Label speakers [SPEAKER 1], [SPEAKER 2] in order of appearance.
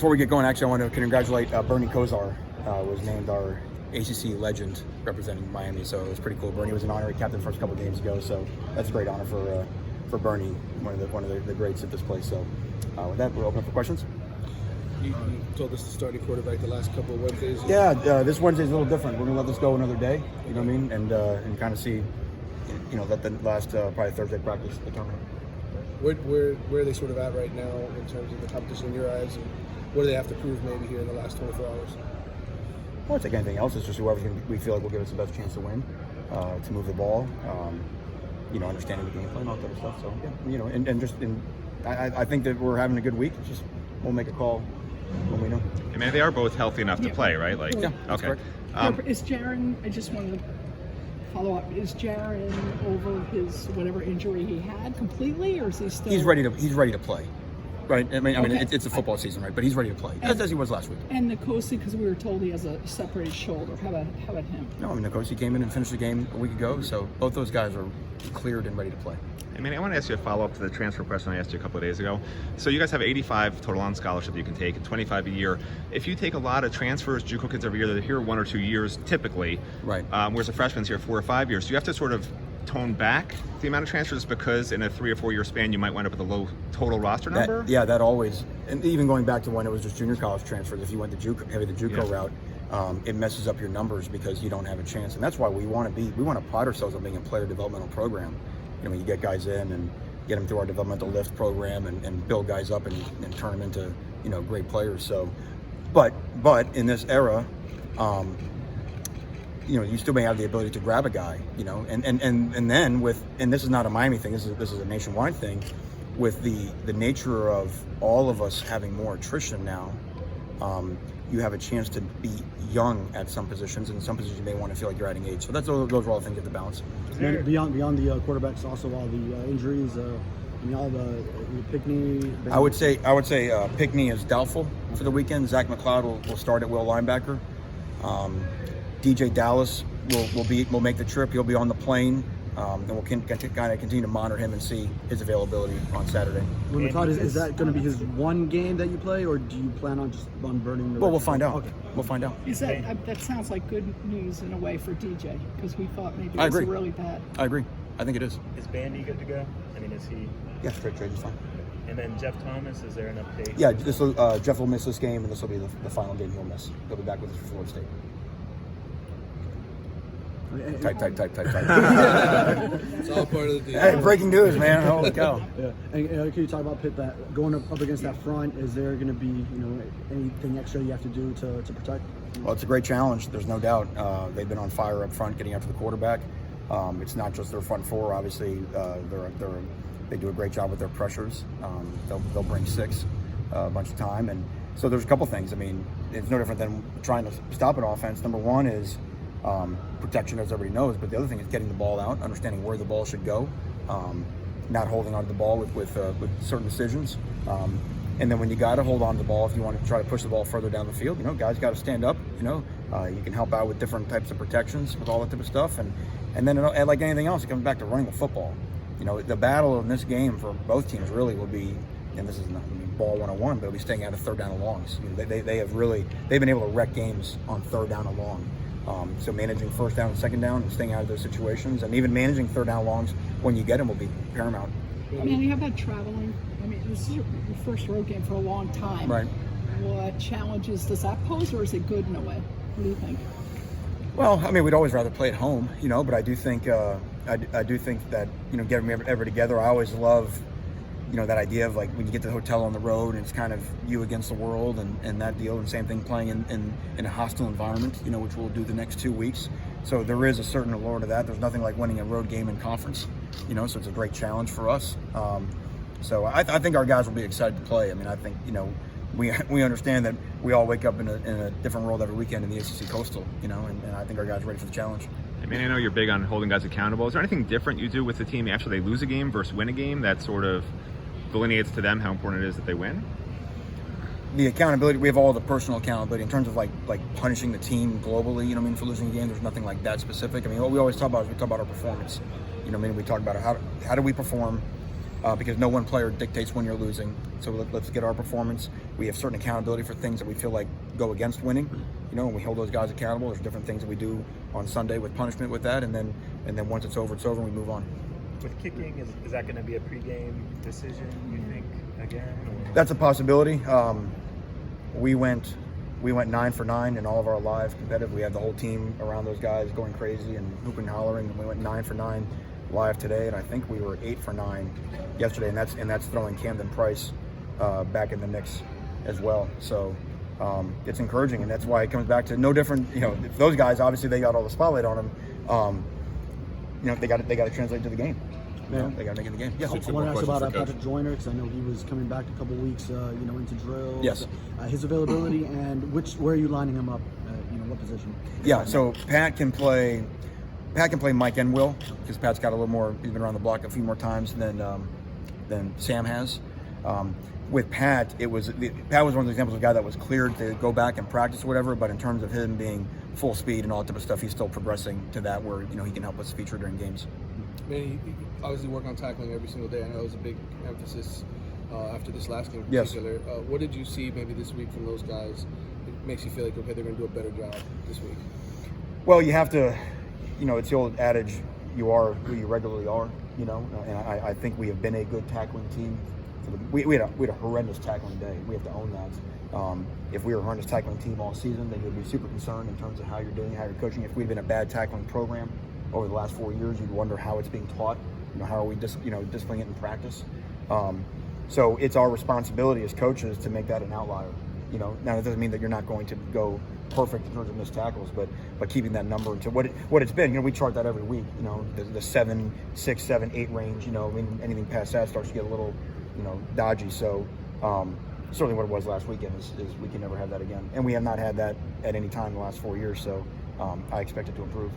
[SPEAKER 1] Before we get going, actually, I want to congratulate Bernie Kosar, was named our ACC legend representing Miami, so it was pretty cool. Bernie was an honorary captain the first couple of games ago, so that's a great honor for Bernie, one of the greats at this place. So with that, we're open for questions.
[SPEAKER 2] You told us the starting quarterback the last couple of Wednesdays.
[SPEAKER 1] Yeah, this Wednesday's a little different. We're going to let this go another day, you know what I mean, and kind of see, let the last probably Thursday practice determine.
[SPEAKER 2] Where are they sort of at right now in terms of the competition in your eyes, and what do they have to prove maybe here in the last 24 hours?
[SPEAKER 1] Well, it's like anything else. It's just whoever's we feel like will give us the best chance to win, to move the ball, understanding the game plan, all that other stuff. So, yeah, I think that we're having a good week. It's just we'll make a call when we know.
[SPEAKER 3] I mean, they are both healthy enough to play, right? Like,
[SPEAKER 1] yeah, that's
[SPEAKER 3] okay.
[SPEAKER 1] correct.
[SPEAKER 4] Is Jaron, I just wanted to follow up, is Jaron over his whatever injury he had completely, or is he still?
[SPEAKER 1] He's ready to play. Right, I mean,
[SPEAKER 4] Okay.
[SPEAKER 1] it's a football season, right? But he's ready to play, as he was last week.
[SPEAKER 4] And Nkosi, because we were told he has a separated shoulder. How about him?
[SPEAKER 1] No, I mean, Nkosi came in and finished the game a week ago, so both those guys are cleared and ready to play.
[SPEAKER 3] I mean, I want to ask you a follow-up to the transfer question I asked you a couple of days ago. So you guys have 85 total on scholarship you can take, and 25 a year. If you take a lot of transfers, JUCO kids every year, they're here 1 or 2 years typically.
[SPEAKER 1] Right.
[SPEAKER 3] Whereas the freshmen's here 4 or 5 years. So you have to sort of tone back the amount of transfers because in a 3 or 4 year span you might wind up with a low total roster number.
[SPEAKER 1] That always, and even going back to when it was just junior college transfers, if you went the JUCO route, it messes up your numbers because you don't have a chance, and that's why we want to pride ourselves on being a player developmental program. You get guys in and get them through our developmental lift program and build guys up and turn them into great players. So, but in this era, you still may have the ability to grab a guy, and then and this is not a Miami thing, this is a nationwide thing, with the nature of all of us having more attrition now. You have a chance to be young at some positions, and some positions you may want to feel like you're adding age. So those are all the things you have to balance.
[SPEAKER 5] Beyond the quarterbacks, also all the injuries. All the Pickney.
[SPEAKER 1] I would say Pickney is doubtful for the weekend. Zach McLeod will start at will linebacker. DJ Dallas will make the trip. He'll be on the plane. And we'll kind of continue to monitor him and see his availability on Saturday.
[SPEAKER 5] McLeod, is that going to be his one game that you play, or do you plan on just burning the?
[SPEAKER 1] Well, we'll find out.
[SPEAKER 5] Okay.
[SPEAKER 1] We'll find out.
[SPEAKER 4] Is that sounds like good news in a way for DJ, because we thought maybe it was really bad.
[SPEAKER 1] I agree. I think it is.
[SPEAKER 6] Is Bandy good to go? I mean, is he?
[SPEAKER 1] Yeah, straight trade is fine.
[SPEAKER 6] And then Jeff Thomas, is there an update?
[SPEAKER 1] Yeah, Jeff will miss this game, and this will be the final game he'll miss. He'll be back with us for Florida State. Type.
[SPEAKER 2] It's all part of the deal.
[SPEAKER 1] Hey, breaking news, man. Holy cow.
[SPEAKER 5] Yeah. And can you talk about Pitt, that going up against that front? Is there going to be anything extra you have to do to protect?
[SPEAKER 1] Well, it's a great challenge. There's no doubt. They've been on fire up front, getting after the quarterback. It's not just their front four. Obviously, they do a great job with their pressures. They'll bring 6 a bunch of time, and so there's a couple things. I mean, it's no different than trying to stop an offense. Number one is protection, as everybody knows, but the other thing is getting the ball out, understanding where the ball should go, not holding on to the ball with certain decisions. And then when you got to hold on to the ball, if you want to try to push the ball further down the field, guys got to stand up. You can help out with different types of protections, with all that type of stuff, and then like anything else, it comes back to running the football. The battle in this game for both teams really will be, and this is not ball 101, but it'll be staying out of third down and longs. They've been able to wreck games on third down and long. So managing first down and second down and staying out of those situations, and even managing third down longs when you get them will be paramount.
[SPEAKER 4] Manny, how about traveling? I mean, this is your first road game for a long time.
[SPEAKER 1] Right. What
[SPEAKER 4] challenges does that pose, or is it good in a way? What do you think?
[SPEAKER 1] Well, I mean, we'd always rather play at home, but I do think I do think that getting everybody together. I always love that idea of like when you get to the hotel on the road and it's kind of you against the world and that deal, and same thing playing in a hostile environment, which we'll do the next 2 weeks. So there is a certain allure to that. There's nothing like winning a road game in conference, so it's a great challenge for us. So I think our guys will be excited to play. I mean, I think, we understand that we all wake up in a different world every weekend in the ACC Coastal, and I think our guys are ready for the challenge.
[SPEAKER 3] I mean, I know you're big on holding guys accountable. Is there anything different you do with the team after they lose a game versus win a game that sort of delineates to them how important it is that they win?
[SPEAKER 1] The accountability, we have all the personal accountability in terms of like punishing the team globally, for losing a game. There's nothing like that specific. I mean, what we always talk about is we talk about our performance. We talk about how do we perform, because no one player dictates when you're losing. So let's get our performance. We have certain accountability for things that we feel like go against winning, and we hold those guys accountable. There's different things that we do on Sunday with punishment with that, and then once it's over, and we move on.
[SPEAKER 6] With kicking, is that going to be a pregame decision, you think, again? Or?
[SPEAKER 1] That's a possibility. We went 9 for 9 in all of our live competitive. We had the whole team around those guys going crazy and hooping and hollering, and we went 9 for 9 live today, and I think we were 8 for 9 yesterday, and that's throwing Camden Price back in the mix as well. So it's encouraging, and that's why it comes back to no different. Those guys obviously they got all the spotlight on them. They got to translate to the game. They got to make it the game. Yeah.
[SPEAKER 5] I want to ask about Patrick Joyner, because I know he was coming back a couple weeks, into drills.
[SPEAKER 1] Yes.
[SPEAKER 5] His availability and where are you lining him up? What position?
[SPEAKER 1] Yeah. So Pat can play Mike and Will, because Pat's got a little more. He's been around the block a few more times than Sam has. With Pat, Pat was one of the examples of a guy that was cleared to go back and practice or whatever. But in terms of him being full speed and all that type of stuff, he's still progressing to that where he can help us feature during games.
[SPEAKER 2] Manny, you obviously work on tackling every single day. I know it was a big emphasis after this last game in
[SPEAKER 1] Yes.
[SPEAKER 2] particular. What did you see maybe this week from those guys? It makes you feel like, okay, they're going to do a better job this week.
[SPEAKER 1] Well, you have to, it's the old adage, you are who you regularly are, and I think we have been a good tackling team. We had a horrendous tackling day. We have to own that. If we were a horrendous tackling team all season, then you'd be super concerned in terms of how you're doing, how you're coaching. If we'd been a bad tackling program over the last 4 years, you'd wonder how it's being taught. How are we disciplining it in practice? So it's our responsibility as coaches to make that an outlier. Now that doesn't mean that you're not going to go perfect in terms of missed tackles, but keeping that number to what it's been. We chart that every week. The 7, 6, 7, 8 range. Anything past that starts to get a little, dodgy. So certainly what it was last weekend is we can never have that again, and we have not had that at any time in the last 4 years. So I expect it to improve.